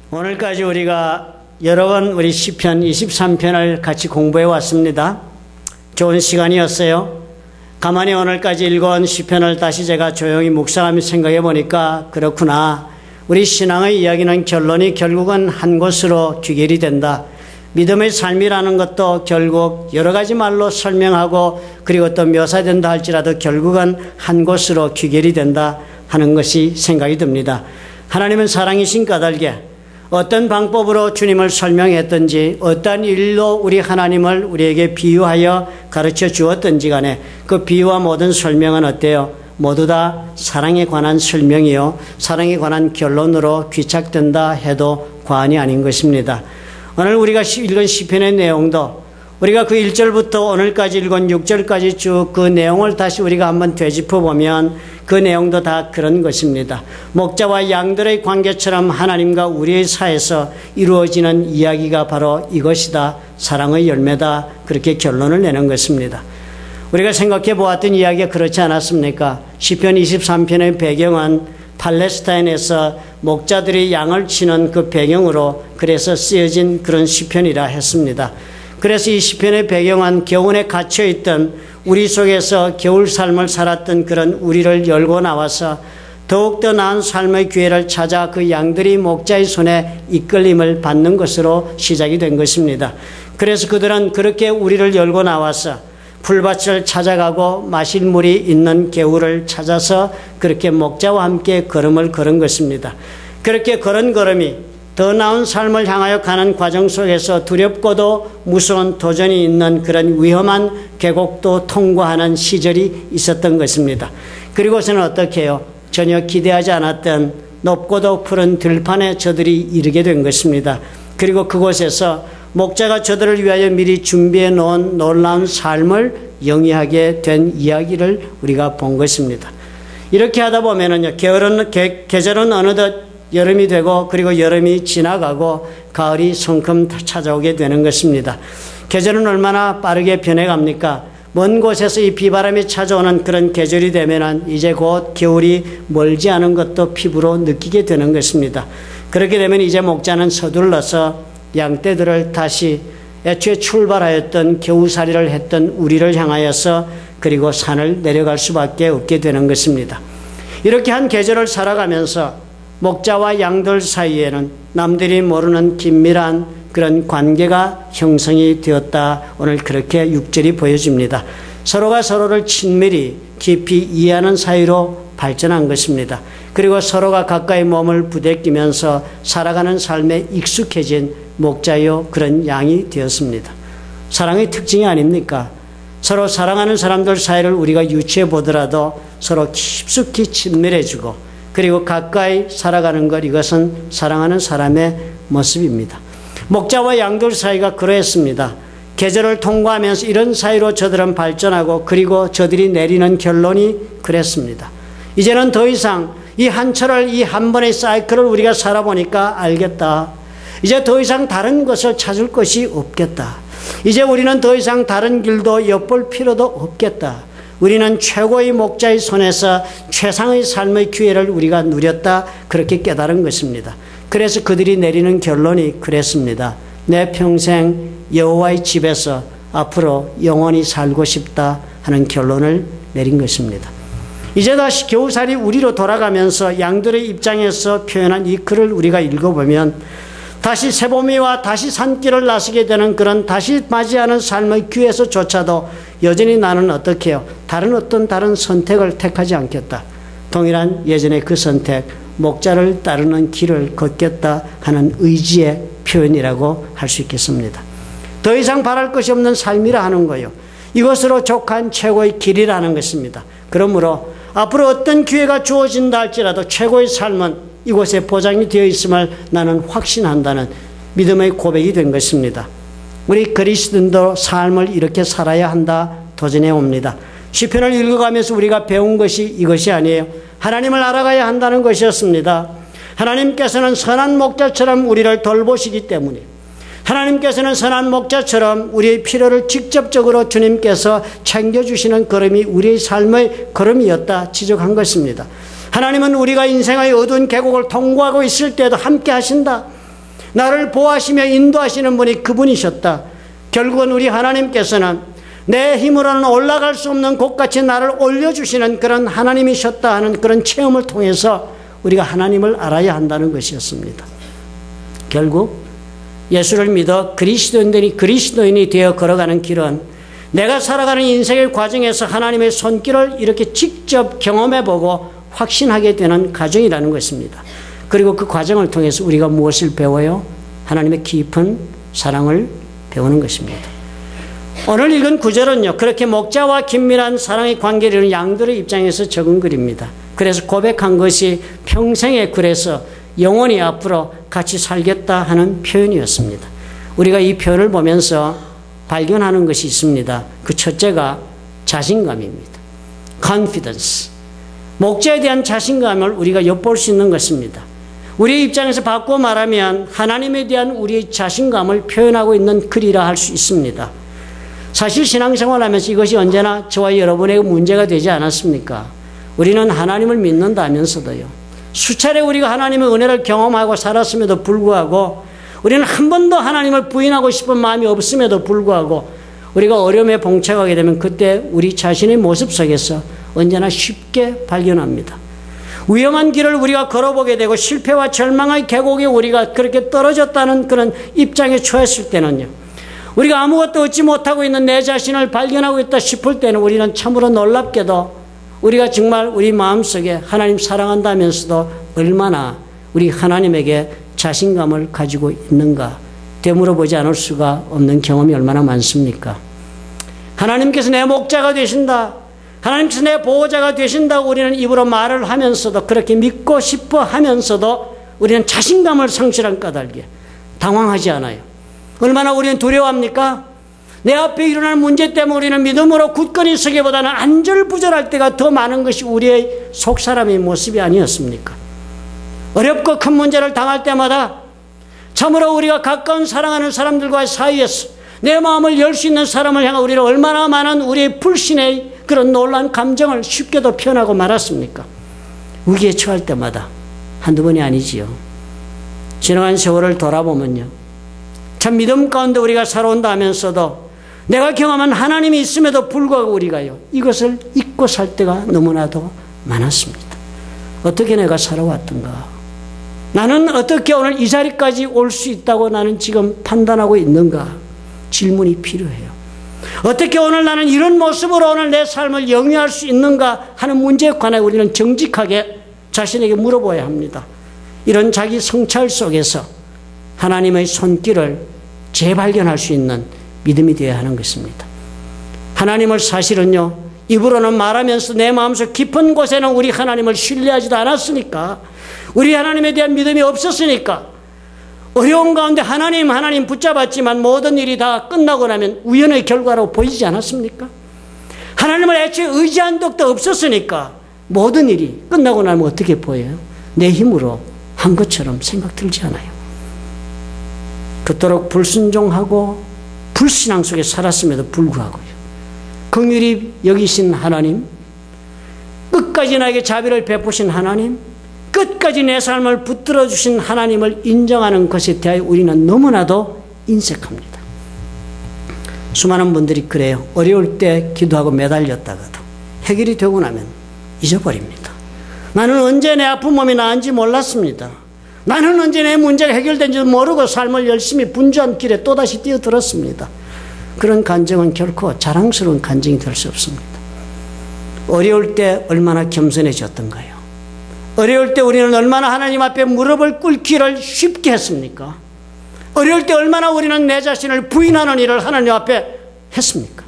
오늘까지 우리가 여러 번 우리 시편 23편을 같이 공부해 왔습니다. 좋은 시간이었어요. 가만히 오늘까지 읽어온 시편을 다시 제가 조용히 묵상하며 생각해 보니까 그렇구나. 우리 신앙의 이야기는 결론이 결국은 한 곳으로 귀결이 된다. 믿음의 삶이라는 것도 결국 여러 가지 말로 설명하고 그리고 또 묘사된다 할지라도 결국은 한 곳으로 귀결이 된다 하는 것이 생각이 듭니다. 하나님은 사랑이신 까닭에 어떤 방법으로 주님을 설명했든지 어떤 일로 우리 하나님을 우리에게 비유하여 가르쳐 주었든지 간에 그 비유와 모든 설명은 어때요? 모두 다 사랑에 관한 설명이요, 사랑에 관한 결론으로 귀착된다 해도 과언이 아닌 것입니다. 오늘 우리가 읽은 시편의 내용도 우리가 그 1절부터 오늘까지 읽은 6절까지 쭉 그 내용을 다시 우리가 한번 되짚어보면 그 내용도 다 그런 것입니다. 목자와 양들의 관계처럼 하나님과 우리의 사이에서 이루어지는 이야기가 바로 이것이다. 사랑의 열매다. 그렇게 결론을 내는 것입니다. 우리가 생각해 보았던 이야기가 그렇지 않았습니까? 시편 23편의 배경은 팔레스타인에서 목자들이 양을 치는 그 배경으로 그래서 쓰여진 그런 시편이라 했습니다. 그래서 이 시편의 배경은 겨울에 갇혀있던 우리 속에서 겨울 삶을 살았던 그런 우리를 열고 나와서 더욱더 나은 삶의 기회를 찾아 그 양들이 목자의 손에 이끌림을 받는 것으로 시작이 된 것입니다. 그래서 그들은 그렇게 우리를 열고 나와서 풀밭을 찾아가고 마실 물이 있는 개울을 찾아서 그렇게 목자와 함께 걸음을 걸은 것입니다. 그렇게 걸은 걸음이 더 나은 삶을 향하여 가는 과정 속에서 두렵고도 무서운 도전이 있는 그런 위험한 계곡도 통과하는 시절이 있었던 것입니다. 그리고서는 어떻게 해요? 전혀 기대하지 않았던 높고도 푸른 들판에 저들이 이르게 된 것입니다. 그리고 그곳에서 목자가 저들을 위하여 미리 준비해 놓은 놀라운 삶을 영위하게 된 이야기를 우리가 본 것입니다. 이렇게 하다 보면은요, 계절은 어느덧 여름이 되고 그리고 여름이 지나가고 가을이 성큼 찾아오게 되는 것입니다. 계절은 얼마나 빠르게 변해갑니까? 먼 곳에서 이 비바람이 찾아오는 그런 계절이 되면은 이제 곧 겨울이 멀지 않은 것도 피부로 느끼게 되는 것입니다. 그렇게 되면 이제 목자는 서둘러서 양떼들을 다시 애초에 출발하였던 겨우살이를 했던 우리를 향하여서 그리고 산을 내려갈 수밖에 없게 되는 것입니다. 이렇게 한 계절을 살아가면서 목자와 양들 사이에는 남들이 모르는 긴밀한 그런 관계가 형성이 되었다. 오늘 그렇게 6절이 보여줍니다. 서로가 서로를 친밀히 깊이 이해하는 사이로 발전한 것입니다. 그리고 서로가 가까이 몸을 부대끼면서 살아가는 삶에 익숙해진 목자요 그런 양이 되었습니다. 사랑의 특징이 아닙니까? 서로 사랑하는 사람들 사이를 우리가 유추해 보더라도 서로 깊숙이 친밀해지고 그리고 가까이 살아가는 것, 이것은 사랑하는 사람의 모습입니다. 목자와 양들 사이가 그러했습니다. 계절을 통과하면서 이런 사이로 저들은 발전하고 그리고 저들이 내리는 결론이 그랬습니다. 이제는 더 이상 이 한 철을 이 한 번의 사이클을 우리가 살아보니까 알겠다. 이제 더 이상 다른 것을 찾을 것이 없겠다. 이제 우리는 더 이상 다른 길도 엿볼 필요도 없겠다. 우리는 최고의 목자의 손에서 최상의 삶의 기회를 우리가 누렸다. 그렇게 깨달은 것입니다. 그래서 그들이 내리는 결론이 그랬습니다. 내 평생 여호와의 집에서 앞으로 영원히 살고 싶다 하는 결론을 내린 것입니다. 이제 다시 겨우살이 우리로 돌아가면서 양들의 입장에서 표현한 이 글을 우리가 읽어보면 다시 새봄이와 다시 산길을 나서게 되는 그런 다시 맞이하는 삶의 기회에서조차도 여전히 나는 어떻게 해요? 다른 선택을 택하지 않겠다. 동일한 예전의 그 선택, 목자를 따르는 길을 걷겠다 하는 의지의 표현이라고 할 수 있겠습니다. 더 이상 바랄 것이 없는 삶이라 하는 거예요. 이것으로 족한 최고의 길이라는 것입니다. 그러므로 앞으로 어떤 기회가 주어진다 할지라도 최고의 삶은 이곳에 보장이 되어 있음을 나는 확신한다는 믿음의 고백이 된 것입니다. 우리 그리스도인도 삶을 이렇게 살아야 한다 도전해 옵니다. 시편을 읽어가면서 우리가 배운 것이 이것이 아니에요. 하나님을 알아가야 한다는 것이었습니다. 하나님께서는 선한 목자처럼 우리를 돌보시기 때문에 하나님께서는 선한 목자처럼 우리의 필요를 직접적으로 주님께서 챙겨주시는 걸음이 우리의 삶의 걸음이었다 지적한 것입니다. 하나님은 우리가 인생의 어두운 계곡을 통과하고 있을 때도 함께 하신다. 나를 보호하시며 인도하시는 분이 그분이셨다. 결국은 우리 하나님께서는 내 힘으로는 올라갈 수 없는 곳같이 나를 올려주시는 그런 하나님이셨다 하는 그런 체험을 통해서 우리가 하나님을 알아야 한다는 것이었습니다. 결국 예수를 믿어 그리스도인이 되어 걸어가는 길은 내가 살아가는 인생의 과정에서 하나님의 손길을 이렇게 직접 경험해보고 확신하게 되는 과정이라는 것입니다. 그리고 그 과정을 통해서 우리가 무엇을 배워요? 하나님의 깊은 사랑을 배우는 것입니다. 오늘 읽은 구절은요, 그렇게 목자와 긴밀한 사랑의 관계를 이루는 양들의 입장에서 적은 글입니다. 그래서 고백한 것이 평생에 그래서 영원히 앞으로 같이 살겠다 하는 표현이었습니다. 우리가 이 표현을 보면서 발견하는 것이 있습니다. 그 첫째가 자신감입니다. confidence. 목자에 대한 자신감을 우리가 엿볼 수 있는 것입니다. 우리의 입장에서 바꾸어 말하면 하나님에 대한 우리의 자신감을 표현하고 있는 글이라 할 수 있습니다. 사실 신앙생활하면서 이것이 언제나 저와 여러분의 문제가 되지 않았습니까? 우리는 하나님을 믿는다면서도요, 수차례 우리가 하나님의 은혜를 경험하고 살았음에도 불구하고 우리는 한 번도 하나님을 부인하고 싶은 마음이 없음에도 불구하고 우리가 어려움에 봉착하게 되면 그때 우리 자신의 모습 속에서 언제나 쉽게 발견합니다. 위험한 길을 우리가 걸어보게 되고 실패와 절망의 계곡에 우리가 그렇게 떨어졌다는 그런 입장에 처했을 때는요, 우리가 아무것도 얻지 못하고 있는 내 자신을 발견하고 있다 싶을 때는 우리는 참으로 놀랍게도 우리가 정말 우리 마음속에 하나님 사랑한다면서도 얼마나 우리 하나님에게 자신감을 가지고 있는가 되물어보지 않을 수가 없는 경험이 얼마나 많습니까? 하나님께서 내 목자가 되신다, 하나님께서 내 보호자가 되신다고 우리는 입으로 말을 하면서도, 그렇게 믿고 싶어 하면서도 우리는 자신감을 상실한 까닭에 당황하지 않아요. 얼마나 우리는 두려워합니까? 내 앞에 일어나는 문제 때문에 우리는 믿음으로 굳건히 서기보다는 안절부절할 때가 더 많은 것이 우리의 속사람의 모습이 아니었습니까? 어렵고 큰 문제를 당할 때마다 참으로 우리가 가까운 사랑하는 사람들과의 사이에서 내 마음을 열 수 있는 사람을 향한 우리는 얼마나 많은 우리의 불신의 그런 놀라운 감정을 쉽게도 표현하고 말았습니까? 위기에 처할 때마다 한두 번이 아니지요. 지나간 세월을 돌아보면요, 참 믿음 가운데 우리가 살아온다 하면서도 내가 경험한 하나님이 있음에도 불구하고 우리가요, 이것을 잊고 살 때가 너무나도 많았습니다. 어떻게 내가 살아왔던가? 나는 어떻게 오늘 이 자리까지 올 수 있다고 나는 지금 판단하고 있는가? 질문이 필요해요. 어떻게 오늘 나는 이런 모습으로 오늘 내 삶을 영위할 수 있는가 하는 문제에 관해 우리는 정직하게 자신에게 물어봐야 합니다. 이런 자기 성찰 속에서 하나님의 손길을 재발견할 수 있는 믿음이 되어야 하는 것입니다. 하나님을 사실은요, 입으로는 말하면서 내 마음속 깊은 곳에는 우리 하나님을 신뢰하지도 않았으니까, 우리 하나님에 대한 믿음이 없었으니까 어려운 가운데 하나님 붙잡았지만 모든 일이 다 끝나고 나면 우연의 결과로 보이지 않았습니까? 하나님을 애초에 의지한 적도 없었으니까 모든 일이 끝나고 나면 어떻게 보여요? 내 힘으로 한 것처럼 생각 들지 않아요. 그토록 불순종하고 불신앙 속에 살았음에도 불구하고요, 긍휼히 여기신 하나님, 끝까지 나에게 자비를 베푸신 하나님, 끝까지 내 삶을 붙들어 주신 하나님을 인정하는 것에 대하여 우리는 너무나도 인색합니다. 수많은 분들이 그래요. 어려울 때 기도하고 매달렸다가도 해결이 되고 나면 잊어버립니다. 나는 언제 내 아픈 몸이 나은지 몰랐습니다. 나는 언제 내 문제가 해결된지도 모르고 삶을 열심히 분주한 길에 또다시 뛰어들었습니다. 그런 간증은 결코 자랑스러운 간증이 될 수 없습니다. 어려울 때 얼마나 겸손해졌던가요? 어려울 때 우리는 얼마나 하나님 앞에 무릎을 꿇기를 쉽게 했습니까? 어려울 때 얼마나 우리는 내 자신을 부인하는 일을 하나님 앞에 했습니까?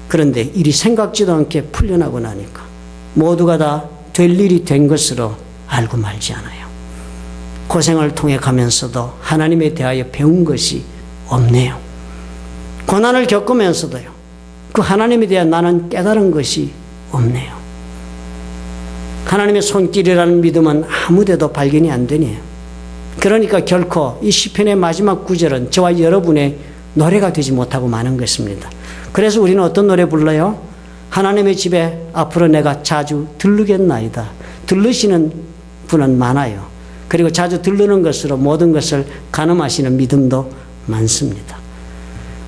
그런데 일이 생각지도 않게 풀려나고 나니까 모두가 다 될 일이 된 것으로 알고 말지 않아요. 고생을 통해 가면서도 하나님에 대하여 배운 것이 없네요. 고난을 겪으면서도요, 그 하나님에 대한 나는 깨달은 것이 없네요. 하나님의 손길이라는 믿음은 아무데도 발견이 안 되네요. 그러니까 결코 이 시편의 마지막 구절은 저와 여러분의 노래가 되지 못하고 마는 것입니다. 그래서 우리는 어떤 노래 불러요? 하나님의 집에 앞으로 내가 자주 들르겠나이다. 들르시는 분은 많아요. 그리고 자주 들르는 것으로 모든 것을 가늠하시는 믿음도 많습니다.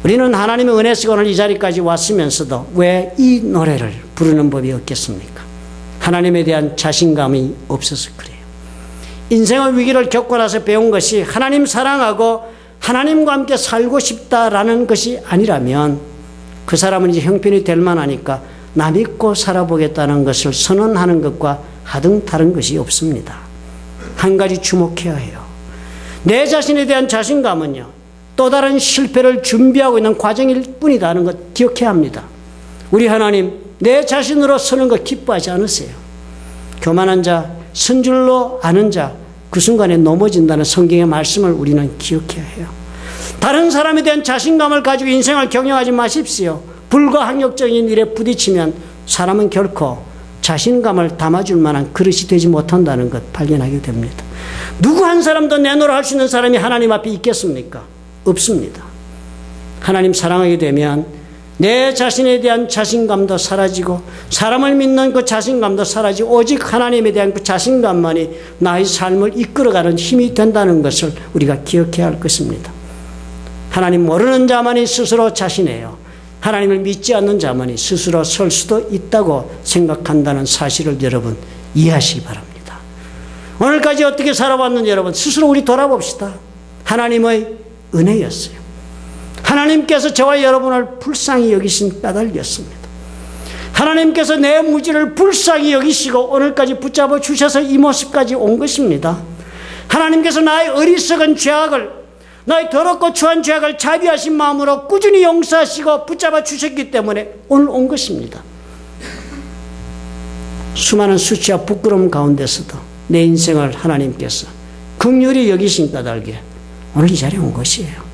우리는 하나님의 은혜 속에 오늘 이 자리까지 왔으면서도 왜 이 노래를 부르는 법이 없겠습니까? 하나님에 대한 자신감이 없어서 그래요. 인생의 위기를 겪고 나서 배운 것이 하나님 사랑하고 하나님과 함께 살고 싶다라는 것이 아니라면 그 사람은 이제 형편이 될 만하니까 나 믿고 살아보겠다는 것을 선언하는 것과 하등 다른 것이 없습니다. 한 가지 주목해야 해요. 내 자신에 대한 자신감은요, 또 다른 실패를 준비하고 있는 과정일 뿐이라는 것 기억해야 합니다. 우리 하나님, 내 자신으로 서는 것 기뻐하지 않으세요. 교만한 자, 선줄로 아는 자, 그 순간에 넘어진다는 성경의 말씀을 우리는 기억해야 해요. 다른 사람에 대한 자신감을 가지고 인생을 경영하지 마십시오. 불가항력적인 일에 부딪히면 사람은 결코 자신감을 담아줄 만한 그릇이 되지 못한다는 것 발견하게 됩니다. 누구 한 사람도 내놓으라 할 수 있는 사람이 하나님 앞에 있겠습니까? 없습니다. 하나님 사랑하게 되면 내 자신에 대한 자신감도 사라지고 사람을 믿는 그 자신감도 사라지고 오직 하나님에 대한 그 자신감만이 나의 삶을 이끌어가는 힘이 된다는 것을 우리가 기억해야 할 것입니다. 하나님 모르는 자만이 스스로 자신해요. 하나님을 믿지 않는 자만이 스스로 설 수도 있다고 생각한다는 사실을 여러분 이해하시기 바랍니다. 오늘까지 어떻게 살아왔는지 여러분 스스로 우리 돌아봅시다. 하나님의 은혜였어요. 하나님께서 저와 여러분을 불쌍히 여기신 까닭이었습니다. 하나님께서 내 무지를 불쌍히 여기시고 오늘까지 붙잡아 주셔서 이 모습까지 온 것입니다. 하나님께서 나의 어리석은 죄악을, 나의 더럽고 추한 죄악을 자비하신 마음으로 꾸준히 용서하시고 붙잡아 주셨기 때문에 오늘 온 것입니다. 수많은 수치와 부끄러움 가운데서도 내 인생을 하나님께서 긍휼히 여기신 까닭에 오늘 이 자리에 온 것이에요.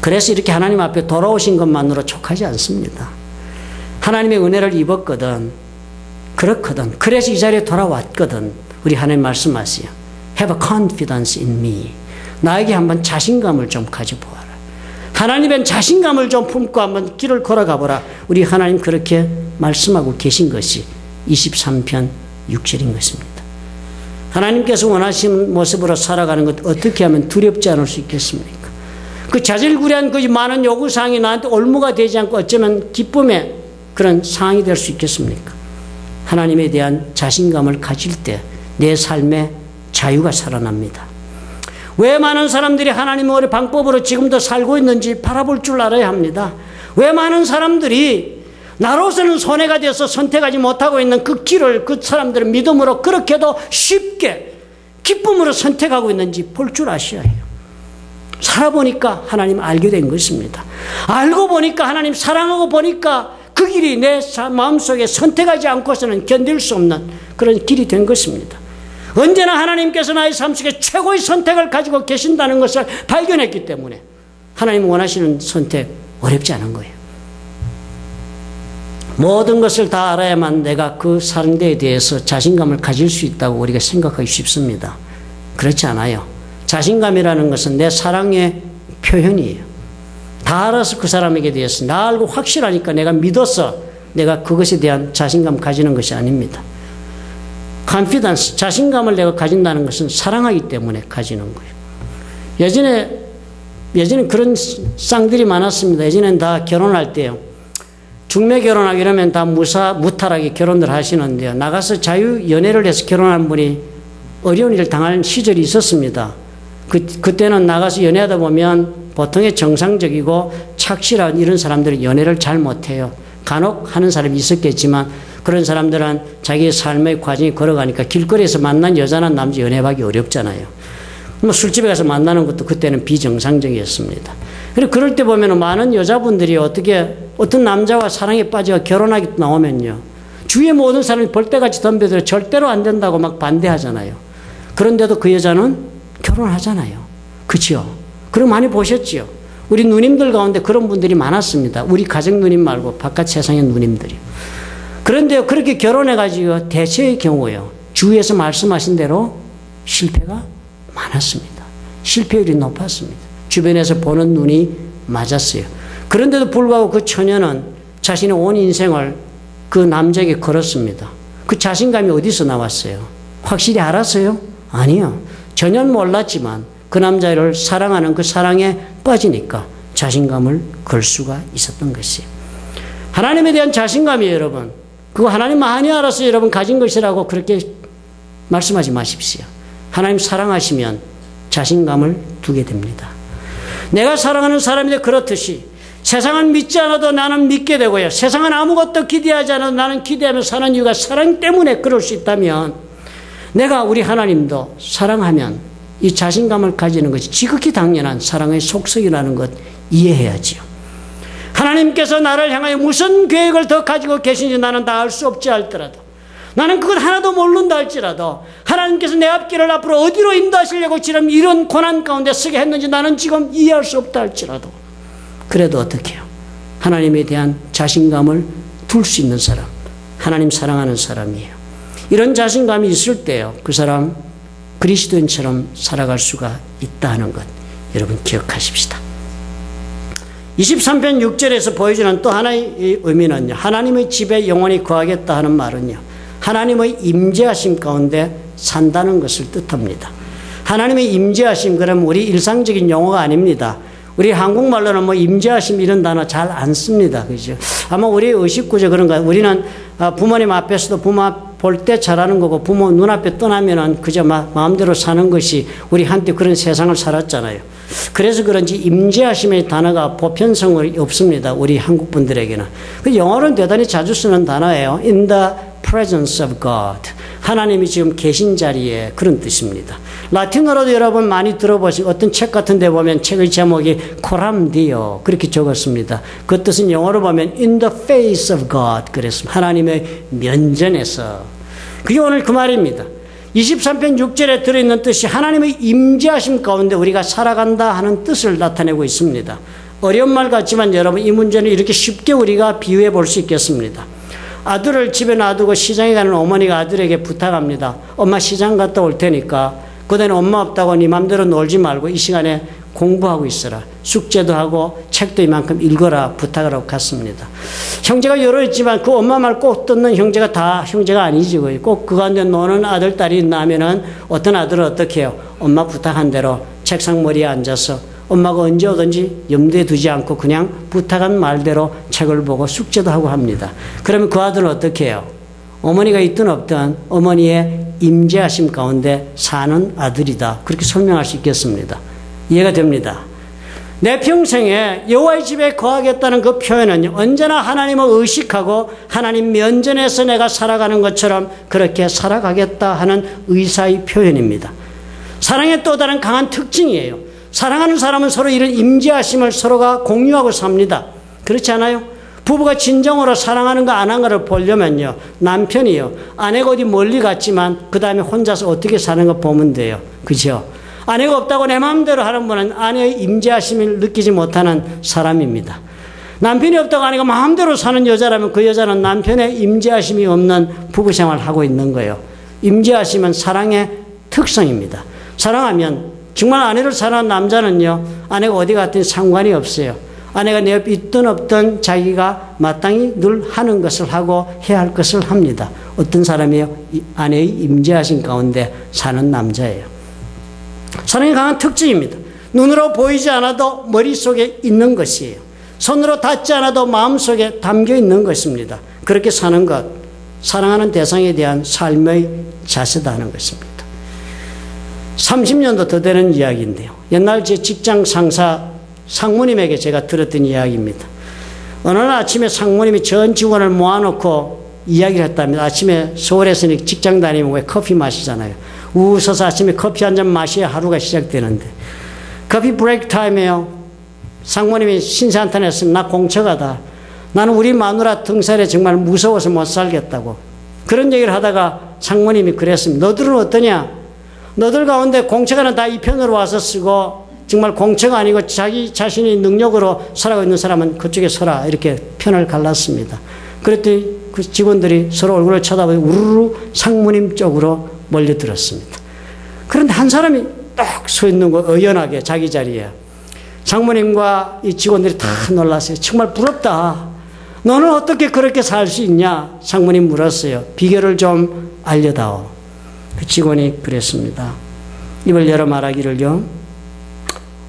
그래서 이렇게 하나님 앞에 돌아오신 것만으로 족하지 않습니다. 하나님의 은혜를 입었거든, 그렇거든, 그래서 이 자리에 돌아왔거든. 우리 하나님 말씀하세요. Have a confidence in me. 나에게 한번 자신감을 좀 가져보아라. 하나님의 자신감을 좀 품고 한번 길을 걸어가보라. 우리 하나님 그렇게 말씀하고 계신 것이 23편 6절인 것입니다. 하나님께서 원하시는 모습으로 살아가는 것 어떻게 하면 두렵지 않을 수 있겠습니까? 그 자질구레한 그 많은 요구사항이 나한테 올무가 되지 않고 어쩌면 기쁨의 그런 상황이 될 수 있겠습니까? 하나님에 대한 자신감을 가질 때 내 삶에 자유가 살아납니다. 왜 많은 사람들이 하나님의 방법으로 지금도 살고 있는지 바라볼 줄 알아야 합니다. 왜 많은 사람들이 나로서는 손해가 돼서 선택하지 못하고 있는 그 길을 그 사람들은 믿음으로 그렇게도 쉽게 기쁨으로 선택하고 있는지 볼 줄 아셔야 해요. 살아보니까 하나님 알게 된 것입니다. 알고 보니까 하나님 사랑하고 보니까 그 길이 내 마음속에 선택하지 않고서는 견딜 수 없는 그런 길이 된 것입니다. 언제나 하나님께서 나의 삶 속에 최고의 선택을 가지고 계신다는 것을 발견했기 때문에 하나님 원하시는 선택 어렵지 않은 거예요. 모든 것을 다 알아야만 내가 그 상대에 대해서 자신감을 가질 수 있다고 우리가 생각하기 쉽습니다. 그렇지 않아요. 자신감이라는 것은 내 사랑의 표현이에요. 다 알아서 그 사람에게 대해서 나 알고 확실하니까 내가 믿어서 내가 그것에 대한 자신감 가지는 것이 아닙니다. confidence, 자신감을 내가 가진다는 것은 사랑하기 때문에 가지는 거예요. 예전에 그런 쌍들이 많았습니다. 예전엔 다 결혼할 때요. 중매 결혼하기 이러면 다 무탈하게 결혼들 하시는데요. 나가서 자유 연애를 해서 결혼한 분이 어려운 일을 당할 시절이 있었습니다. 그때는 나가서 연애하다 보면 보통의 정상적이고 착실한 이런 사람들이 연애를 잘 못해요. 간혹 하는 사람이 있었겠지만 그런 사람들은 자기의 삶의 과정이 걸어가니까 길거리에서 만난 여자나 남자 연애하기 어렵잖아요. 뭐 술집에 가서 만나는 것도 그때는 비정상적이었습니다. 그리고 그럴 때 보면 많은 여자분들이 어떤 남자와 사랑에 빠져 결혼하기 나오면요. 주위의 모든 사람이 벌떼같이 덤벼들어 절대로 안 된다고 막 반대하잖아요. 그런데도 그 여자는 결혼하잖아요. 그렇죠? 그럼 많이 보셨지요? 우리 누님들 가운데 그런 분들이 많았습니다. 우리 가정 누님 말고 바깥 세상의 누님들이. 그런데 그렇게 결혼해가지고 대체의 경우요. 주위에서 말씀하신 대로 실패가 많았습니다. 실패율이 높았습니다. 주변에서 보는 눈이 맞았어요. 그런데도 불구하고 그 처녀는 자신의 온 인생을 그 남자에게 걸었습니다. 그 자신감이 어디서 나왔어요? 확실히 알았어요? 아니요. 전혀 몰랐지만 그 남자를 사랑하는 그 사랑에 빠지니까 자신감을 걸 수가 있었던 것이에요. 하나님에 대한 자신감이에요, 여러분. 그거 하나님 많이 알아서 여러분 가진 것이라고 그렇게 말씀하지 마십시오. 하나님 사랑하시면 자신감을 두게 됩니다. 내가 사랑하는 사람인데 그렇듯이 세상은 믿지 않아도 나는 믿게 되고요. 세상은 아무것도 기대하지 않아도 나는 기대하며 사는 이유가 사랑 때문에 그럴 수 있다면 내가 우리 하나님도 사랑하면 이 자신감을 가지는 것이 지극히 당연한 사랑의 속성이라는 것 이해해야지요. 하나님께서 나를 향하여 무슨 계획을 더 가지고 계신지 나는 다 알 수 없지 할지라도 나는 그것 하나도 모른다 할지라도 하나님께서 내 앞길을 앞으로 어디로 인도하시려고 지금 이런 고난 가운데 서게 했는지 나는 지금 이해할 수 없다 할지라도 그래도 어떻게 해요? 하나님에 대한 자신감을 둘 수 있는 사람, 하나님 사랑하는 사람이에요. 이런 자신감이 있을 때요, 그 사람 그리스도인처럼 살아갈 수가 있다 하는 것 여러분 기억하십시다. 23편 6절에서 보여주는 또 하나의 의미는요, 하나님의 집에 영원히 거하겠다 하는 말은요, 하나님의 임재하심 가운데 산다는 것을 뜻합니다. 하나님의 임재하심, 그러면 우리 일상적인 용어가 아닙니다. 우리 한국말로는 뭐 임재하심 이런 단어 잘 안 씁니다. 그죠? 아마 우리 의식구조 그런가. 우리는 부모님 앞에서도 부모 볼 때 잘하는 거고 부모 눈앞에 떠나면은 그저 마음대로 사는 것이 우리 한때 그런 세상을 살았잖아요. 그래서 그런지 임재하심의 단어가 보편성이 없습니다. 우리 한국 분들에게는. 그 영어로는 대단히 자주 쓰는 단어예요. In the presence of God. 하나님이 지금 계신 자리에 그런 뜻입니다. 라틴어로도 여러분 많이 들어보시고 어떤 책 같은 데 보면 책의 제목이 coram Deo 그렇게 적었습니다. 그 뜻은 영어로 보면 in the face of God 그랬습니다. 하나님의 면전에서. 그게 오늘 그 말입니다. 23편 6절에 들어있는 뜻이 하나님의 임재하심 가운데 우리가 살아간다 하는 뜻을 나타내고 있습니다. 어려운 말 같지만 여러분 이 문제는 이렇게 쉽게 우리가 비유해 볼 수 있겠습니다. 아들을 집에 놔두고 시장에 가는 어머니가 아들에게 부탁합니다. 엄마 시장 갔다 올 테니까 그때는 엄마 없다고 네 맘대로 놀지 말고 이 시간에 공부하고 있어라. 숙제도 하고 책도 이만큼 읽어라 부탁을 하고 갔습니다. 형제가 여러 있지만 그 엄마 말 꼭 듣는 형제가 다 형제가 아니지. 꼭 그 가운데 노는 아들, 딸이 있다면은 어떤 아들은 어떻게 해요? 엄마 부탁한 대로 책상 머리에 앉아서 엄마가 언제 오든지 염두에 두지 않고 그냥 부탁한 말대로 책을 보고 숙제도 하고 합니다. 그러면 그 아들은 어떻게 해요? 어머니가 있든 없든 어머니의 임재하심 가운데 사는 아들이다. 그렇게 설명할 수 있겠습니다. 이해가 됩니다. 내 평생에 여호와의 집에 거하겠다는 그 표현은 언제나 하나님을 의식하고 하나님 면전에서 내가 살아가는 것처럼 그렇게 살아가겠다 하는 의사의 표현입니다. 사랑의 또 다른 강한 특징이에요. 사랑하는 사람은 서로 이런 임재하심을 서로가 공유하고 삽니다. 그렇지 않아요? 부부가 진정으로 사랑하는 거 안 한 거를 보려면요, 남편이요, 아내가 어디 멀리 갔지만 그 다음에 혼자서 어떻게 사는 거 보면 돼요. 그죠? 아내가 없다고 내 마음대로 하는 분은 아내의 임재하심을 느끼지 못하는 사람입니다. 남편이 없다고 아내가 마음대로 사는 여자라면 그 여자는 남편의 임재하심이 없는 부부생활을 하고 있는 거예요. 임재하심은 사랑의 특성입니다. 사랑하면 정말 아내를 사랑하는 남자는요, 아내가 어디 갔든 상관이 없어요. 아내가 내 옆에 있든 없든 자기가 마땅히 늘 하는 것을 하고 해야 할 것을 합니다. 어떤 사람이요? 아내의 임재하심 가운데 사는 남자예요. 사랑이 강한 특징입니다. 눈으로 보이지 않아도 머릿속에 있는 것이에요. 손으로 닿지 않아도 마음속에 담겨 있는 것입니다. 그렇게 사는 것, 사랑하는 대상에 대한 삶의 자세다 하는 것입니다. 30년도 더 되는 이야기인데요. 옛날 제 직장 상사 상무님에게 제가 들었던 이야기입니다. 어느 날 아침에 상무님이 전 직원을 모아놓고 이야기를 했답니다. 아침에 서울에서는 직장 다니면 왜 커피 마시잖아요. 웃어서 아침에 커피 한 잔 마셔야 하루가 시작되는데 커피 브레이크 타임에요. 상무님이 신세한탄했으면 나 공처가다. 나는 우리 마누라 등살에 정말 무서워서 못 살겠다고. 그런 얘기를 하다가 상무님이 그랬습니다. 너들은 어떠냐? 너들 가운데 공처가는 다 이 편으로 와서 쓰고 정말 공처가 아니고 자기 자신의 능력으로 살아가고 있는 사람은 그쪽에 서라. 이렇게 편을 갈랐습니다. 그랬더니 그 직원들이 서로 얼굴을 쳐다보고 우르르 상무님 쪽으로 몰려들었습니다. 그런데 한 사람이 딱 서 있는 거 의연하게 자기 자리에. 상무님과 이 직원들이 다 놀랐어요. 정말 부럽다. 너는 어떻게 그렇게 살 수 있냐? 상무님 물었어요. 비결을 좀 알려다오. 그 직원이 그랬습니다. 입을 열어 말하기를요,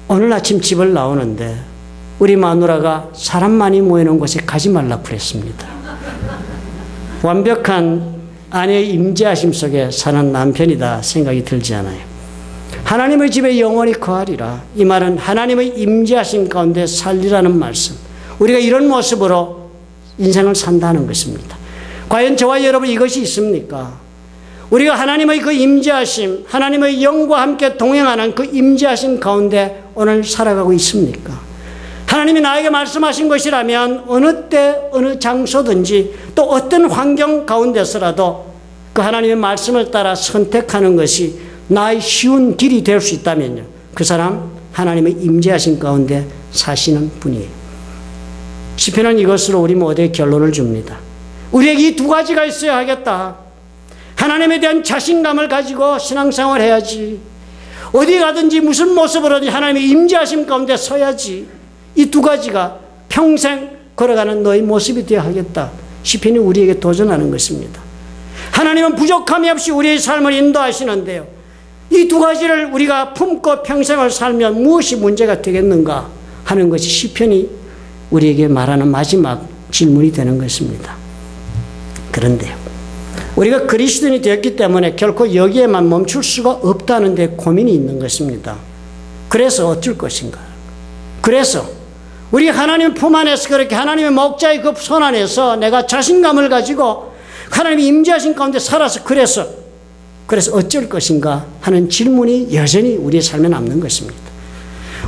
오늘 아침 집을 나오는데 우리 마누라가 사람 많이 모이는 곳에 가지 말라고 그랬습니다. 완벽한 아내의 임재하심 속에 사는 남편이다 생각이 들지 않아요. 하나님의 집에 영원히 거하리라. 이 말은 하나님의 임재하심 가운데 살리라는 말씀. 우리가 이런 모습으로 인생을 산다는 것입니다. 과연 저와 여러분 이것이 있습니까? 우리가 하나님의 그 임재하심, 하나님의 영과 함께 동행하는 그 임재하심 가운데 오늘 살아가고 있습니까? 하나님이 나에게 말씀하신 것이라면 어느 때 어느 장소든지 또 어떤 환경 가운데서라도 그 하나님의 말씀을 따라 선택하는 것이 나의 쉬운 길이 될 수 있다면요, 그 사람 하나님의 임재하심 가운데 사시는 분이에요. 시편은 이것으로 우리 모두의 결론을 줍니다. 우리에게 이 두 가지가 있어야 하겠다. 하나님에 대한 자신감을 가지고 신앙생활을 해야지. 어디 가든지 무슨 모습으로든지 하나님의 임재하심 가운데 서야지. 이 두 가지가 평생 걸어가는 너의 모습이 되어야 하겠다. 시편이 우리에게 도전하는 것입니다. 하나님은 부족함이 없이 우리의 삶을 인도하시는데요, 이 두 가지를 우리가 품고 평생을 살면 무엇이 문제가 되겠는가 하는 것이 시편이 우리에게 말하는 마지막 질문이 되는 것입니다. 그런데요, 우리가 그리스도인이 되었기 때문에 결코 여기에만 멈출 수가 없다는 데 고민이 있는 것입니다. 그래서 어쩔 것인가? 그래서 우리 하나님 품 안에서 그렇게 하나님의 목자의 그 손 안에서 내가 자신감을 가지고 하나님의 임재하신 가운데 살아서 그래서 어쩔 것인가 하는 질문이 여전히 우리의 삶에 남는 것입니다.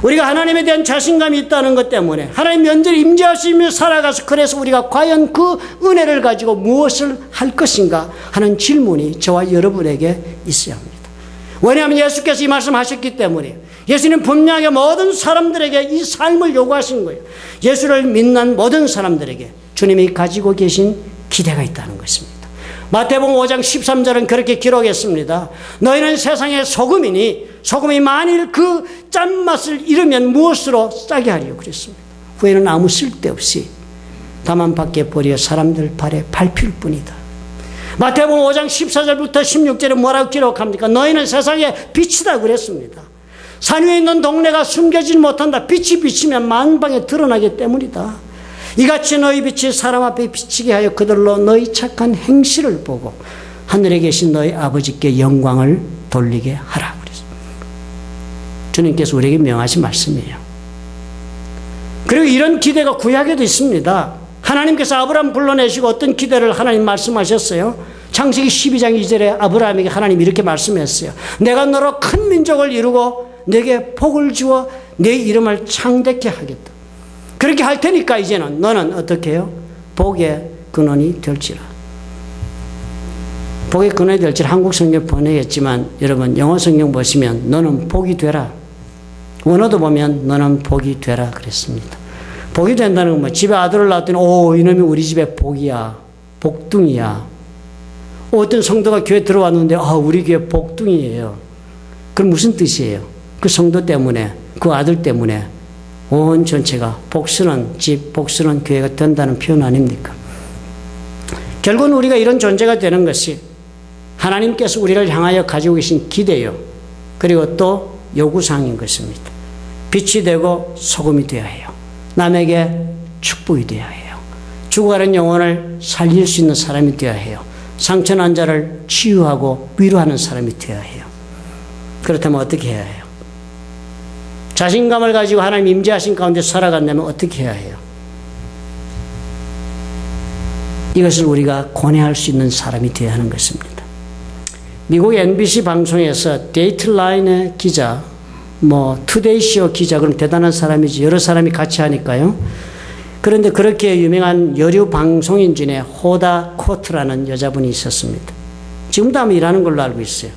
우리가 하나님에 대한 자신감이 있다는 것 때문에 하나님 면전에 임재하시며 살아가서 그래서 우리가 과연 그 은혜를 가지고 무엇을 할 것인가 하는 질문이 저와 여러분에게 있어야 합니다. 왜냐하면 예수께서 이 말씀하셨기 때문에 예수님 분명하게 모든 사람들에게 이 삶을 요구하신 거예요. 예수를 믿는 모든 사람들에게 주님이 가지고 계신 기대가 있다는 것입니다. 마태복음 5장 13절은 그렇게 기록했습니다. 너희는 세상의 소금이니 소금이 만일 그 짠맛을 잃으면 무엇으로 짜게 하리요 그랬습니다. 후에는 아무 쓸데없이 다만 밖에 버려 사람들 발에 밟힐 뿐이다. 마태복음 5장 14절부터 16절에 뭐라고 기록합니까? 너희는 세상의 빛이다 그랬습니다. 산 위에 있는 동네가 숨겨지지 못한다. 빛이 비치면 만방에 드러나기 때문이다. 이같이 너희 빛이 사람 앞에 비치게 하여 그들로 너희 착한 행실을 보고 하늘에 계신 너희 아버지께 영광을 돌리게 하라 그랬습니다. 주님께서 우리에게 명하신 말씀이에요. 그리고 이런 기대가 구약에도 있습니다. 하나님께서 아브라함 불러내시고 어떤 기대를 하나님 말씀하셨어요? 창세기 12장 2절에 아브라함에게 하나님 이렇게 말씀했어요. 내가 너로 큰 민족을 이루고 내게 복을 주어 내 이름을 창대케 하겠다. 그렇게 할 테니까 이제는 너는 어떻게 해요? 복의 근원이 될지라. 복의 근원이 될지라 한국 성경 번역했지만 여러분 영어 성경 보시면 너는 복이 되라. 원어도 보면 너는 복이 되라 그랬습니다. 복이 된다는 건 뭐 집에 아들을 낳았더니 오 이놈이 우리 집에 복이야. 복둥이야. 어떤 성도가 교회 들어왔는데 아 우리 교회 복둥이에요. 그럼 무슨 뜻이에요? 그 성도 때문에 그 아들 때문에 온 전체가 복스런 집, 복스런 교회가 된다는 표현 아닙니까? 결국은 우리가 이런 존재가 되는 것이 하나님께서 우리를 향하여 가지고 계신 기대요. 그리고 또 요구사항인 것입니다. 빛이 되고 소금이 되어야 해요. 남에게 축복이 되어야 해요. 죽어가는 영혼을 살릴 수 있는 사람이 되어야 해요. 상처난 자를 치유하고 위로하는 사람이 되어야 해요. 그렇다면 어떻게 해야 해요? 자신감을 가지고 하나님 임재하신 가운데 살아간다면 어떻게 해야 해요? 이것을 우리가 권해할 수 있는 사람이 되어야 하는 것입니다. 미국 NBC 방송에서 데이트라인의 기자, 투데이쇼 기자, 그럼 대단한 사람이지. 여러 사람이 같이 하니까요. 그런데 그렇게 유명한 여류 방송인 중에 호다 코트라는 여자분이 있었습니다. 지금도 아마 일하는 걸로 알고 있어요.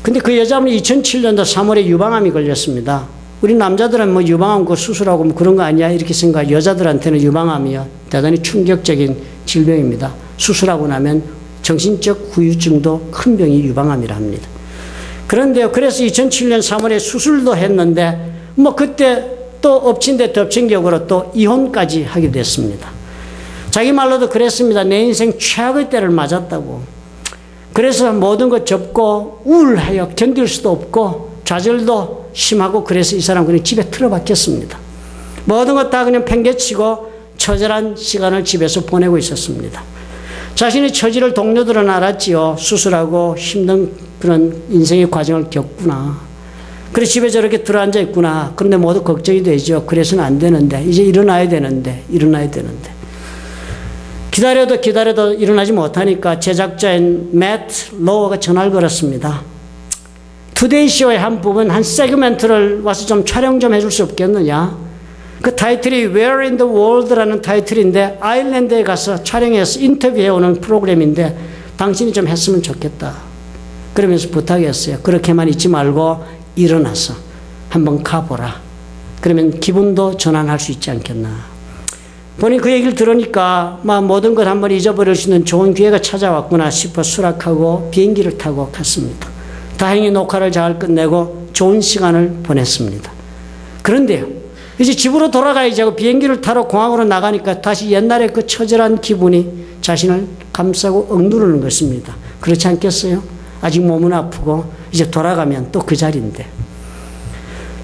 근데 그 여자분이 2007년도 3월에 유방암이 걸렸습니다. 우리 남자들은 유방암 그 수술하고 그런 거 아니야? 이렇게 생각. 여자들한테는 유방암이요. 대단히 충격적인 질병입니다. 수술하고 나면 정신적 후유증도 큰 병이 유방암이라 합니다. 그런데요, 그래서 2007년 3월에 수술도 했는데, 그때 또 엎친 데 덮친 격으로 또 이혼까지 하게 됐습니다. 자기 말로도 그랬습니다. 내 인생 최악의 때를 맞았다고. 그래서 모든 것 접고 우울하여 견딜 수도 없고 좌절도 심하고 그래서 이 사람 그냥 집에 틀어박혔습니다. 모든 것 다 그냥 팽개치고 처절한 시간을 집에서 보내고 있었습니다. 자신의 처지를 동료들은 알았지요. 수술하고 힘든 그런 인생의 과정을 겪구나. 그래 집에 저렇게 들어앉아 있구나. 그런데 모두 걱정이 되죠. 그래서는 안 되는데 이제 일어나야 되는데 기다려도 일어나지 못하니까 제작자인 매트 로어가 전화를 걸었습니다. 투데이 쇼의 한 부분, 한 세그멘트를 와서 좀 촬영 좀 해줄 수 없겠느냐. 그 타이틀이 Where in the World라는 타이틀인데 아일랜드에 가서 촬영해서 인터뷰해오는 프로그램인데 당신이 좀 했으면 좋겠다. 그러면서 부탁했어요. 그렇게만 있지 말고 일어나서 한번 가보라. 그러면 기분도 전환할 수 있지 않겠나. 본인 그 얘기를 들으니까 모든 걸 한번 잊어버릴 수 있는 좋은 기회가 찾아왔구나 싶어 수락하고 비행기를 타고 갔습니다. 다행히 녹화를 잘 끝내고 좋은 시간을 보냈습니다. 그런데요. 이제 집으로 돌아가야지 하고 비행기를 타러 공항으로 나가니까 다시 옛날에 그 처절한 기분이 자신을 감싸고 억누르는 것입니다. 그렇지 않겠어요? 아직 몸은 아프고 이제 돌아가면 또 그 자리인데.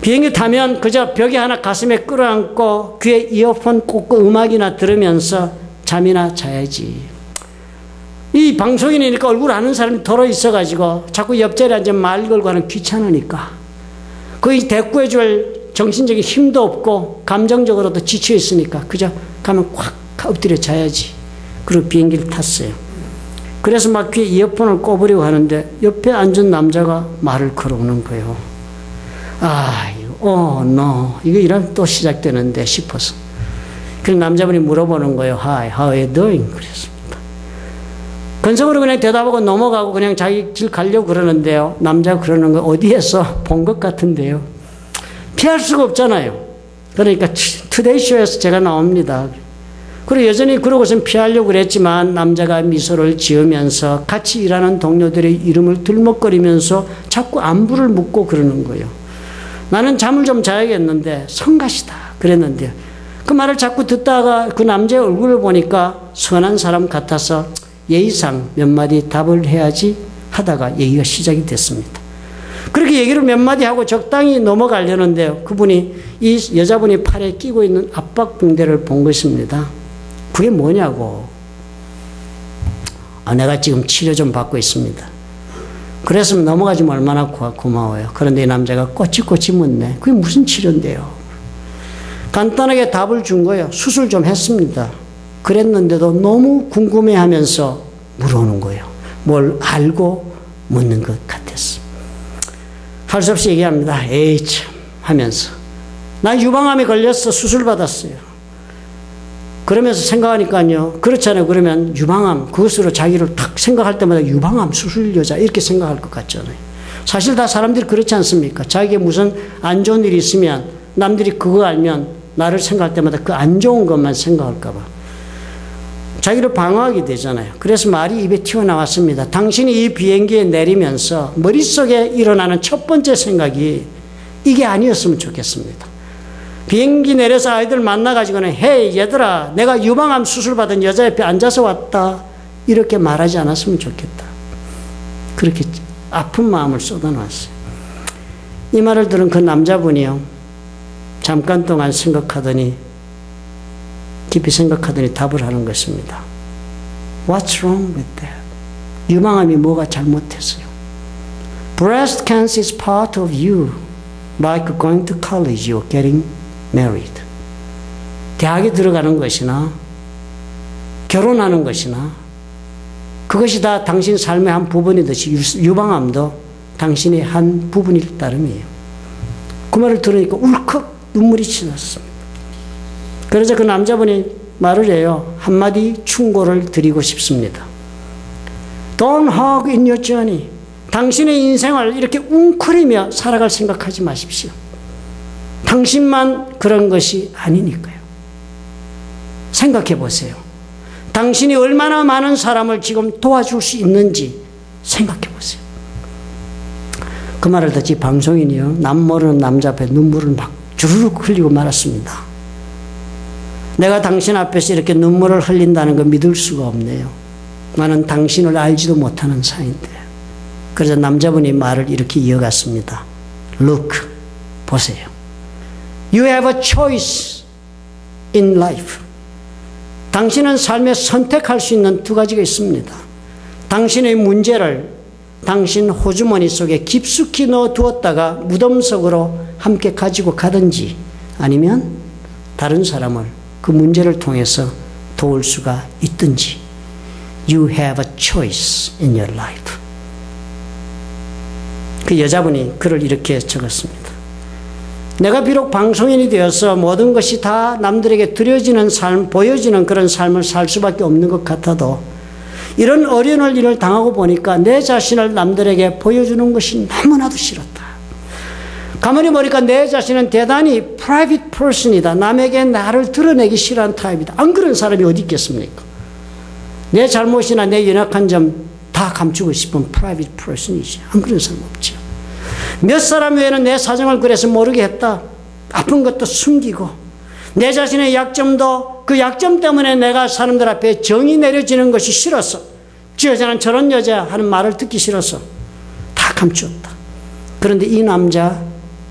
비행기 타면 그저 벽에 하나 가슴에 끌어안고 귀에 이어폰 꽂고 음악이나 들으면서 잠이나 자야지. 이 방송인이니까 얼굴 아는 사람이 덜어 있어가지고 자꾸 옆자리에 앉아 말 걸고 하는 귀찮으니까 거의 대꾸해줄 정신적인 힘도 없고 감정적으로도 지쳐 있으니까 그저 가면 꽉 엎드려 자야지. 그리고 비행기를 탔어요. 그래서 막 귀에 이어폰을 꼽으려고 하는데 옆에 앉은 남자가 말을 걸어오는 거예요. 이거 이러면 또 시작되는데 싶어서. 그래서 남자분이 물어보는 거예요. Hi, how are you doing? 그랬습니다. 건성으로 그냥 대답하고 넘어가고 그냥 자기 길 가려고 그러는데요. 남자가 그러는 거 어디에서 본 것 같은데요. 피할 수가 없잖아요. 그러니까 투데이쇼에서 제가 나옵니다. 그리고 여전히 그러고선 피하려고 그랬지만 남자가 미소를 지으면서 같이 일하는 동료들의 이름을 들먹거리면서 자꾸 안부를 묻고 그러는 거예요. 나는 잠을 좀 자야겠는데 성가시다 그랬는데요. 그 말을 자꾸 듣다가 그 남자의 얼굴을 보니까 선한 사람 같아서 예의상 몇 마디 답을 해야지 하다가 얘기가 시작이 됐습니다. 그렇게 얘기를 몇 마디 하고 적당히 넘어가려는데요. 그분이 이 여자분이 팔에 끼고 있는 압박붕대를 본 것입니다. 그게 뭐냐고. 내가 지금 치료 좀 받고 있습니다. 그랬으면 넘어가지면 얼마나 고마워요. 그런데 이 남자가 꼬치꼬치 묻네. 그게 무슨 치료인데요. 간단하게 답을 준 거예요. 수술 좀 했습니다. 그랬는데도 너무 궁금해하면서 물어오는 거예요. 뭘 알고 묻는 것 같았어. 할 수 없이 얘기합니다. 에이 참 하면서. 나 유방암에 걸렸어. 수술 받았어요. 그러면서 생각하니까요. 그렇잖아요. 그러면 유방암 그것으로 자기를 딱 생각할 때마다 유방암 수술 여자 이렇게 생각할 것 같잖아요. 사실 다 사람들이 그렇지 않습니까? 자기에게 무슨 안 좋은 일이 있으면 남들이 그거 알면 나를 생각할 때마다 그 안 좋은 것만 생각할까 봐. 자기를 방어하게 되잖아요. 그래서 말이 입에 튀어나왔습니다. 당신이 이 비행기에 내리면서 머릿속에 일어나는 첫 번째 생각이 이게 아니었으면 좋겠습니다. 비행기 내려서 아이들 만나가지고는 헤이 얘들아 내가 유방암 수술 받은 여자 옆에 앉아서 왔다 이렇게 말하지 않았으면 좋겠다. 그렇게 아픈 마음을 쏟아놨어요. 이 말을 들은 그 남자분이요. 잠깐 동안 깊이 생각하더니 답을 하는 것입니다. What's wrong with that? 유방암이 뭐가 잘못했어요? Breast cancer is part of you, like going to college or getting married. 대학에 들어가는 것이나 결혼하는 것이나 그것이 다 당신 삶의 한 부분이듯이 유방암도 당신의 한 부분일 따름이에요. 그 말을 들으니까 울컥 눈물이 치솟습니다. 그래서 그 남자분이 말을 해요. 한마디 충고를 드리고 싶습니다. Don't hog in your journey. 당신의 인생을 이렇게 웅크리며 살아갈 생각하지 마십시오. 당신만 그런 것이 아니니까요. 생각해 보세요. 당신이 얼마나 많은 사람을 지금 도와줄 수 있는지 생각해 보세요. 그 말을 듣지 방송인이요. 남 모르는 남자 앞에 눈물을 막 주르륵 흘리고 말았습니다. 내가 당신 앞에서 이렇게 눈물을 흘린다는 거 믿을 수가 없네요. 나는 당신을 알지도 못하는 사이인데. 그래서 남자분이 말을 이렇게 이어갔습니다. Look, 보세요. You have a choice in life. 당신은 삶에 선택할 수 있는 두 가지가 있습니다. 당신의 문제를 당신 호주머니 속에 깊숙이 넣어두었다가 무덤 속으로 함께 가지고 가든지 아니면 다른 사람을 그 문제를 통해서 도울 수가 있든지. You have a choice in your life. 그 여자분이 글을 이렇게 적었습니다. 내가 비록 방송인이 되어서 모든 것이 다 남들에게 드려지는 삶, 보여지는 그런 삶을 살 수밖에 없는 것 같아도 이런 어려운 일을 당하고 보니까 내 자신을 남들에게 보여주는 것이 너무나도 싫었다. 가만히 보니까 내 자신은 대단히 private person이다. 남에게 나를 드러내기 싫어하는 타입이다. 안 그런 사람이 어디 있겠습니까? 내 잘못이나 내 연약한 점 다 감추고 싶은 private person이지. 안 그런 사람 없죠. 몇 사람 외에는 내 사정을 그래서 모르게 했다. 아픈 것도 숨기고 내 자신의 약점도 그 약점 때문에 내가 사람들 앞에 정이 내려지는 것이 싫었어. 저 여자는 저런 여자 하는 말을 듣기 싫어서 다 감추었다. 그런데 이 남자,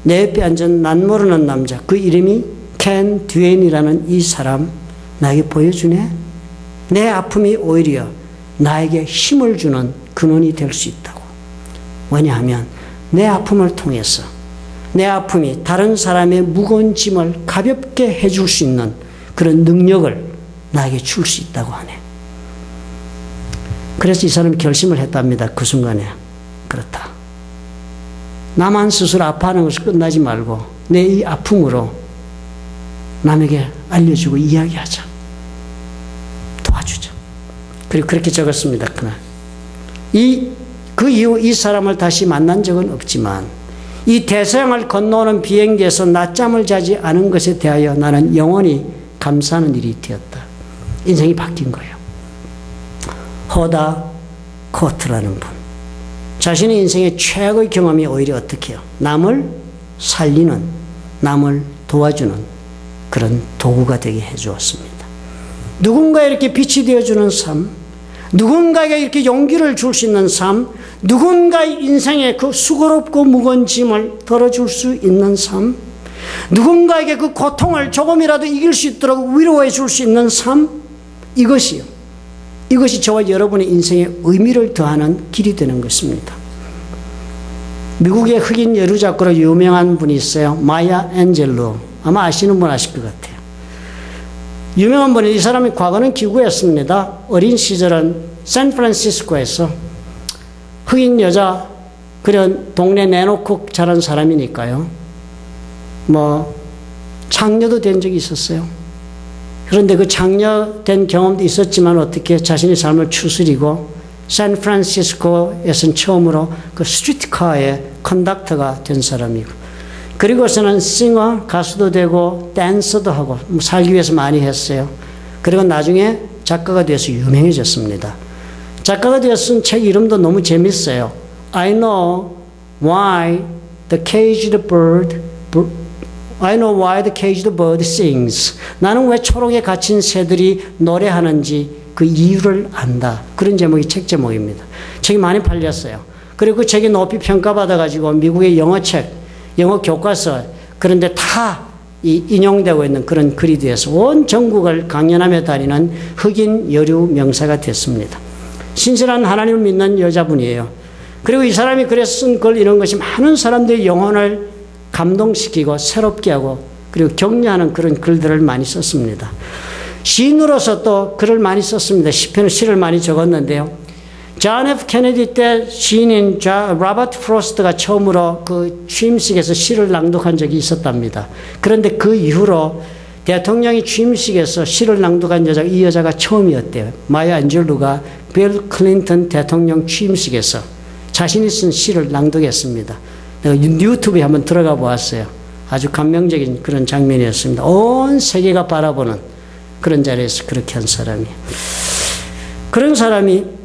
내 옆에 앉은 난 모르는 남자, 그 이름이 켄 듀엔이라는 이 사람 나에게 보여주네. 내 아픔이 오히려 나에게 힘을 주는 근원이 될 수 있다고. 왜냐하면 내 아픔을 통해서 내 아픔이 다른 사람의 무거운 짐을 가볍게 해줄 수 있는 그런 능력을 나에게 줄 수 있다고 하네. 그래서 이 사람이 결심을 했답니다. 그 순간에. 그렇다. 나만 스스로 아파하는 것을 끝나지 말고 내 이 아픔으로 남에게 알려주고 이야기하자. 도와주자. 그리고 그렇게 적었습니다. 그날. 그 이후 이 사람을 다시 만난 적은 없지만 이 대서양을 건너오는 비행기에서 낮잠을 자지 않은 것에 대하여 나는 영원히 감사하는 일이 되었다. 인생이 바뀐 거예요. 허다 코트라는 분. 자신의 인생의 최악의 경험이 오히려 어떻게 해요? 남을 살리는, 남을 도와주는 그런 도구가 되게 해주었습니다. 누군가에 이렇게 빛이 되어주는 삶, 누군가에게 이렇게 용기를 줄 수 있는 삶, 누군가의 인생에 그 수고롭고 무거운 짐을 덜어줄 수 있는 삶, 누군가에게 그 고통을 조금이라도 이길 수 있도록 위로해 줄 수 있는 삶, 이것이 저와 여러분의 인생에 의미를 더하는 길이 되는 것입니다. 미국의 흑인 여류 작가로 유명한 분이 있어요. 마야 앤젤로. 아마 아시는 분 아실 것 같아요. 유명한 분이, 이 사람이 과거는 기구였습니다. 어린 시절은 샌프란시스코에서 흑인 여자 그런 동네 내놓고 자란 사람이니까요. 장녀도 된 적이 있었어요. 그런데 그 장녀된 경험도 있었지만 어떻게 자신의 삶을 추스리고 샌프란시스코에서는 처음으로 그 스트리트카의 컨덕터가 된 사람이고, 그리고서는 싱어, 가수도 되고 댄서도 하고 살기 위해서 많이 했어요. 그리고 나중에 작가가 되어서 유명해졌습니다. 작가가 되어 쓴 책 이름도 너무 재밌어요. I know why the caged bird sings. 나는 왜 초록에 갇힌 새들이 노래하는지 그 이유를 안다. 그런 제목이 책 제목입니다. 책이 많이 팔렸어요. 그리고 그 책이 높이 평가받아가지고 미국의 영어책, 영어 교과서 그런데 다 인용되고 있는 그런 글이 되어서 온 전국을 강연하며 다니는 흑인 여류 명사가 됐습니다. 신실한 하나님을 믿는 여자분이에요. 그리고 이 사람이 그래서 쓴 글 이런 것이 많은 사람들의 영혼을 감동시키고 새롭게 하고 그리고 격려하는 그런 글들을 많이 썼습니다. 시인으로서 또 글을 많이 썼습니다. 시를 많이 적었는데요. 존 F 케네디 때 시인인 로버트 프로스트가 처음으로 그 취임식에서 시를 낭독한 적이 있었답니다. 그런데 그 이후로 대통령이 취임식에서 시를 낭독한 여자가 이 여자가 처음이었대요. 마야 안젤루가 빌 클린턴 대통령 취임식에서 자신이 쓴 시를 낭독했습니다. 내가 유튜브에 한번 들어가 보았어요. 아주 감명적인 그런 장면이었습니다. 온 세계가 바라보는 그런 자리에서 그렇게 한 사람이에요. 그런 사람이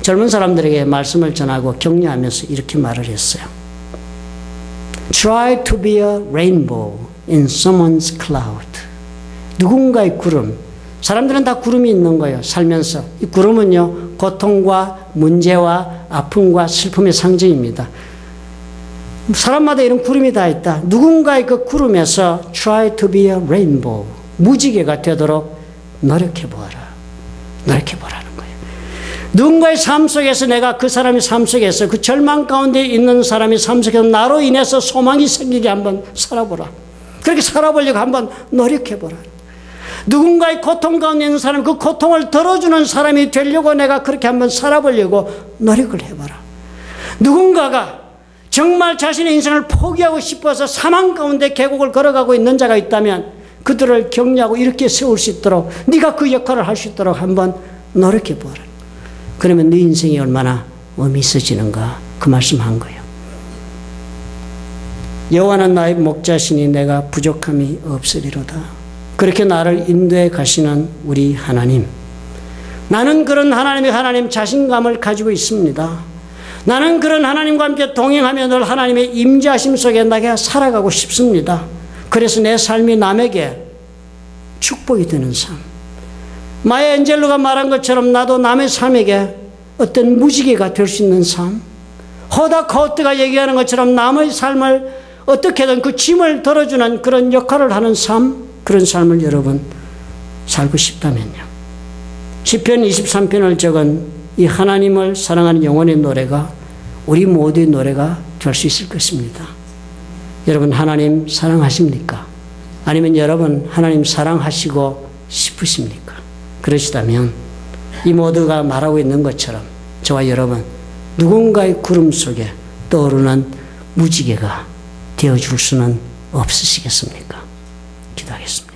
젊은 사람들에게 말씀을 전하고 격려하면서 이렇게 말을 했어요. Try to be a rainbow in someone's cloud. 누군가의 구름. 사람들은 다 구름이 있는 거예요. 살면서. 이 구름은요, 고통과 문제와 아픔과 슬픔의 상징입니다. 사람마다 이런 구름이 다 있다. 누군가의 그 구름에서 try to be a rainbow, 무지개가 되도록 노력해보아라. 노력해보라는 거예요. 누군가의 삶 속에서 내가 그 사람의 삶 속에서 그 절망 가운데 있는 사람의 삶 속에서 나로 인해서 소망이 생기게 한번 살아보라. 그렇게 살아보려고 한번 노력해보라. 누군가의 고통 가운데 있는 사람, 그 고통을 덜어주는 사람이 되려고 내가 그렇게 한번 살아보려고 노력을 해봐라. 누군가가 정말 자신의 인생을 포기하고 싶어서 사망 가운데 계곡을 걸어가고 있는 자가 있다면 그들을 격려하고 이렇게 세울 수 있도록 네가 그 역할을 할 수 있도록 한번 노력해보라. 그러면 네 인생이 얼마나 의미 있어지는가 그 말씀한 거예요. 여호와는 나의 목자시니 내가 부족함이 없으리로다. 그렇게 나를 인도해 가시는 우리 하나님. 나는 그런 하나님 자신감을 가지고 있습니다. 나는 그런 하나님과 함께 동행하며 늘 하나님의 임재하심 속에 내가 살아가고 싶습니다. 그래서 내 삶이 남에게 축복이 되는 삶. 마야 엔젤로가 말한 것처럼 나도 남의 삶에게 어떤 무지개가 될 수 있는 삶. 허다 코트가 얘기하는 것처럼 남의 삶을 어떻게든 그 짐을 덜어주는 그런 역할을 하는 삶, 그런 삶을 여러분 살고 싶다면요. 시편 23편을 적은 이 하나님을 사랑하는 영혼의 노래가 우리 모두의 노래가 될 수 있을 것입니다. 여러분 하나님 사랑하십니까? 아니면 여러분 하나님 사랑하시고 싶으십니까? 그러시다면 이 모두가 말하고 있는 것처럼 저와 여러분 누군가의 구름 속에 떠오르는 무지개가 되어줄 수는 없으시겠습니까? 기도하겠습니다.